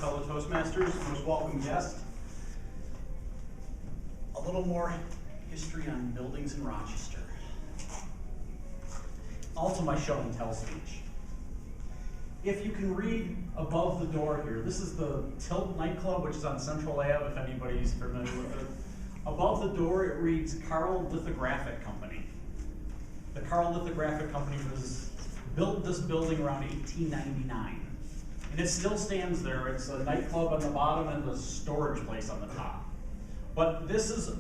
fellow Toastmasters, most welcome guest. A little more history on buildings in Rochester. Also my show and tell speech. If you can read above the door here, this is the Tilt nightclub, which is on Central Ave, if anybody's familiar with it. Above the door it reads Carl Lithographic Company. The Carl Lithographic Company built this building around 1899. And it still stands there. It's a nightclub on the bottom and a storage place on the top. But this is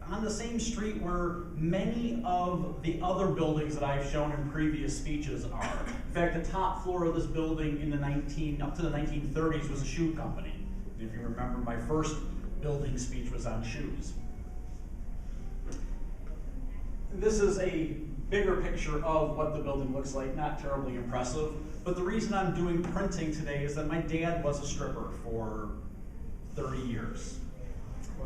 on the same street where many of the other buildings that I've shown in previous speeches are. In fact, the top floor of this building in up to the 1930s was a shoe company. If you remember, my first building speech was on shoes. This is a bigger picture of what the building looks like, not terribly impressive. But the reason I'm doing printing today is that my dad was a stripper for 30 years.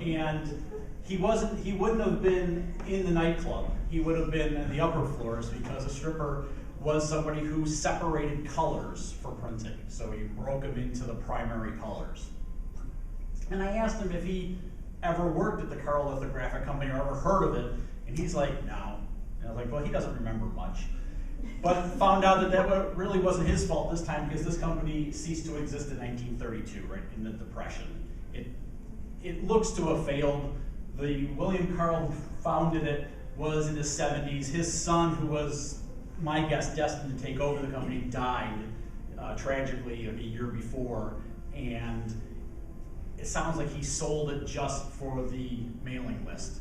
And he wouldn't have been in the nightclub. He would have been in the upper floors because a stripper was somebody who separated colors for printing. So he broke them into the primary colors. And I asked him if he ever worked at the Carl Lithographic Company or ever heard of it, and he's like, no. And I was like, well, he doesn't remember much. But found out that really wasn't his fault this time because this company ceased to exist in 1932, right, in the Depression. It looks to have failed. The William Carl who founded it was in his 70s. His son, who was, my guess, destined to take over the company, died tragically a year before. And it sounds like he sold it just for the mailing list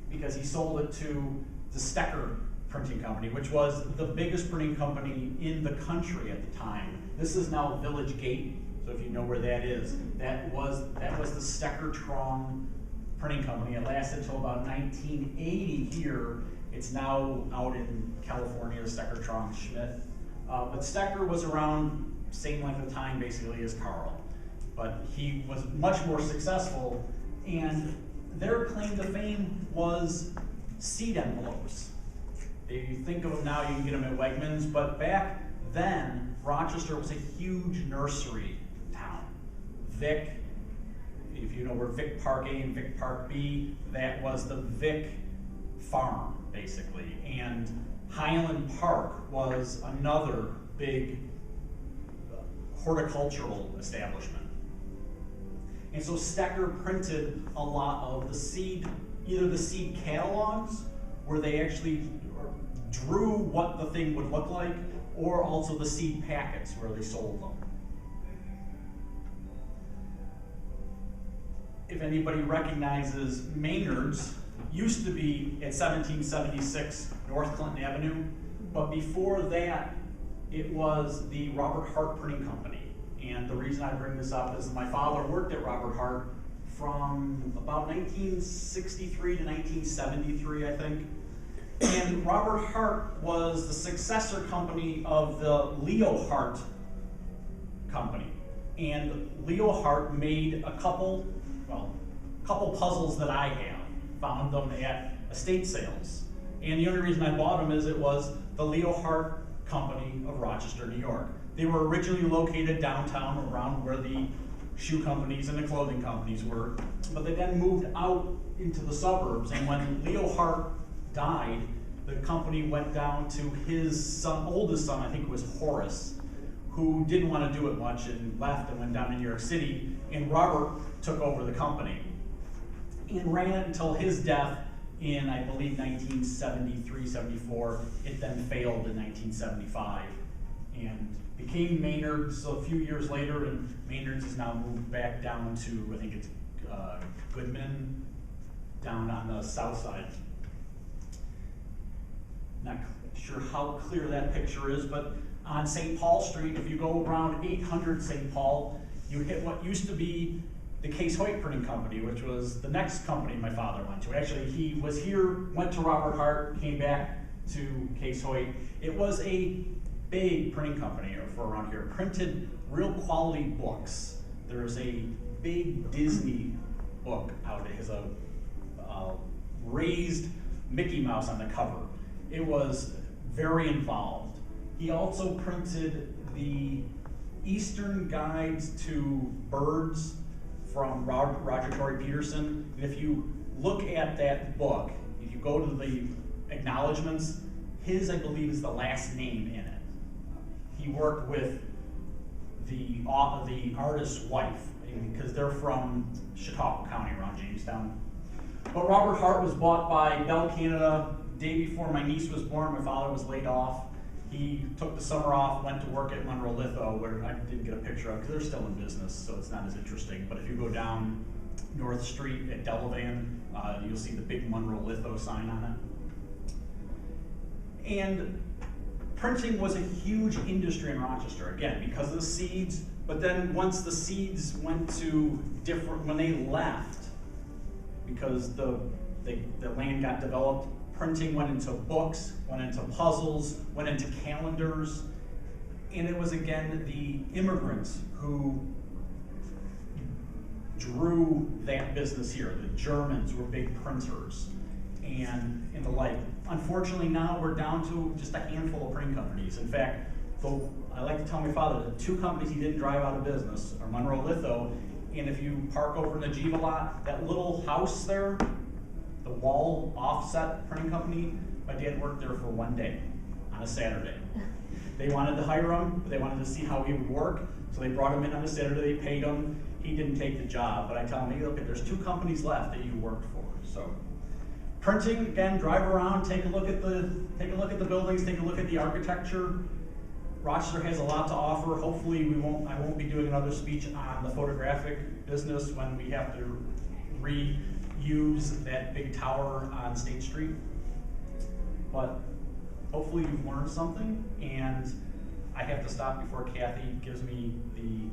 because he sold it to the Stecher printing company, which was the biggest printing company in the country at the time. This is now Village Gate, so if you know where that is, that was the Stecher Traung printing company. It lasted until about 1980 here. It's now out in California, Stecher Traung Schmidt. But Stecher was around same length of time basically as Carl, but he was much more successful, and their claim to fame was seed envelopes. If you think of them now, you can get them at Wegmans, but back then, Rochester was a huge nursery town. Vic, if you know where Vic Park A and Vic Park B, that was the Vic farm, basically. And Highland Park was another big horticultural establishment. And so Stecher printed a lot of the seed, either the seed catalogs, where they actually drew what the thing would look like, or also the seed packets where they sold them. If anybody recognizes Maynard's, used to be at 1776 North Clinton Avenue, but before that, it was the Robert Hart Printing Company. And the reason I bring this up is my father worked at Robert Hart from about 1963 to 1973, I think. And Robert Hart was the successor company of the Leo Hart company. And Leo Hart made a couple puzzles that I have. Found them at estate sales. And the only reason I bought them is it was the Leo Hart Company of Rochester, New York. They were originally located downtown around where the shoe companies and the clothing companies were, but they then moved out into the suburbs, and when Leo Hart died, the company went down to his son, oldest son, I think it was Horace, who didn't want to do it much and left and went down to New York City, and Robert took over the company and ran it until his death in, I believe, 1973, 74. It then failed in 1975 and became Maynard's a few years later, and Maynard's has now moved back down to, I think it's Goodman, down on the south side. Not sure how clear that picture is, but on St. Paul Street, if you go around 800 St. Paul, you hit what used to be the Case-Hoyt Printing Company, which was the next company my father went to. Actually, he was here, went to Robert Hart, came back to Case-Hoyt. It was a big printing company for around here. Printed real quality books. There's a big Disney book out. It has a raised Mickey Mouse on the cover. It was very involved. He also printed the Eastern Guides to Birds from Roger Tory Peterson. And if you look at that book, if you go to the acknowledgments, his, I believe, is the last name in it. He worked with the artist's wife, because they're from Chautauqua County around Jamestown. But Robert Hart was bought by Bell Canada. Day before my niece was born, my father was laid off. He took the summer off, went to work at Monro Litho, where I didn't get a picture of, because they're still in business, so it's not as interesting. But if you go down North Street at Delavan, you'll see the big Monro Litho sign on it. And printing was a huge industry in Rochester, again, because of the seeds, but then once the seeds went to different, when they left, because the land got developed, printing went into books, went into puzzles, went into calendars, and it was again the immigrants who drew that business here. The Germans were big printers and the like. Unfortunately now we're down to just a handful of print companies. In fact, I like to tell my father that 2 companies he didn't drive out of business are Monro Litho, and if you park over in the Jiva lot, that little house there, the wall offset printing company, my dad worked there for 1 day on a Saturday. They wanted to hire him, but they wanted to see how he would work, so they brought him in on a Saturday, they paid him. He didn't take the job, but I tell him, hey, look, there's 2 companies left that you worked for. So printing, again, drive around, take a look at the buildings, take a look at the architecture. Rochester has a lot to offer. Hopefully I won't be doing another speech on the photographic business when we have to reuse that big tower on State Street. But hopefully you've learned something, and I have to stop before Kathy gives me the,